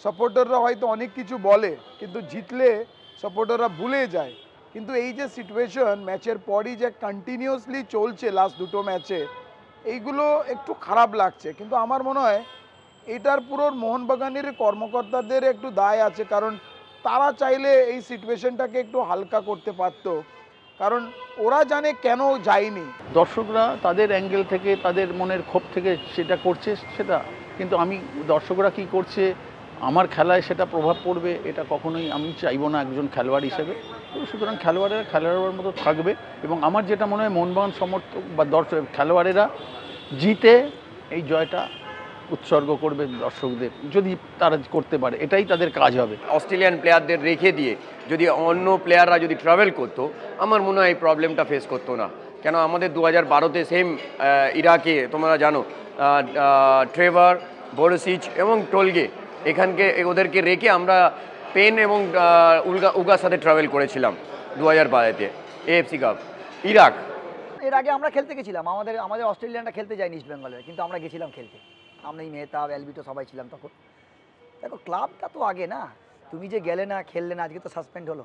সাপোর্টাররা হয়তো অনেক কিছু বলে, কিন্তু জিতলে সাপোর্টাররা ভুলে যায়। কিন্তু এই যে সিচুয়েশন ম্যাচের পরই যে কন্টিনিউয়াসলি চলছে লাস্ট দুটো ম্যাচে, এইগুলো একটু খারাপ লাগছে। কিন্তু আমার মনে হয় এটার পুরো মোহনবাগানের কর্মকর্তাদের একটু দায় আছে, কারণ তারা চাইলে এই সিচুয়েশনটাকে একটু হালকা করতে পারতো, কারণ ওরা জানে কেন যায়নি। দর্শকরা তাদের অ্যাঙ্গেল থেকে, তাদের মনের ক্ষোভ থেকে সেটা করছে সেটা, কিন্তু আমি দর্শকরা কি করছে আমার খেলায় সেটা প্রভাব পড়বে এটা কখনোই আমি চাইবো না একজন খেলোয়াড় হিসেবে। তো সুতরাং খেলোয়াড়েরা খেলোয়াড়ের মতো থাকবে, এবং আমার যেটা মনে হয় মোহনবাগান সমর্থক বা দর্শক খেলোয়াড়েরা জিতে এই জয়টা উৎসর্গ করবে দর্শকদের, যদি তারা করতে পারে এটাই তাদের কাজ হবে। অস্ট্রেলিয়ান প্লেয়ারদের রেখে দিয়ে যদি অন্য প্লেয়াররা যদি ট্রাভেল করতো, আমার মনে হয় এই প্রবলেমটা ফেস করতো না। কেন আমাদের 2012-তে সেম ইরাকে তোমরা জানো ট্রেভার, বোরসিচ এবং টোলগে এখানকে ওদেরকে রেখে আমরা পেন এবং উগার সাথে ট্রাভেল করেছিলাম 2012-তে এএফসি কাপ। ইরাক এর আগে আমরা খেলতে গেছিলাম, আমাদের অস্ট্রেলিয়ানরা খেলতে যায়নি ইস্ট বেঙ্গলের, কিন্তু আমরা গেছিলাম খেলতে। আমরা এই মেহতাব, এলবিটো সবাই ছিলাম তখন। দেখো ক্লাবটা তো আগে না, তুমি যে গেলে না, খেললে না, আজকে তো সাসপেন্ড হলো।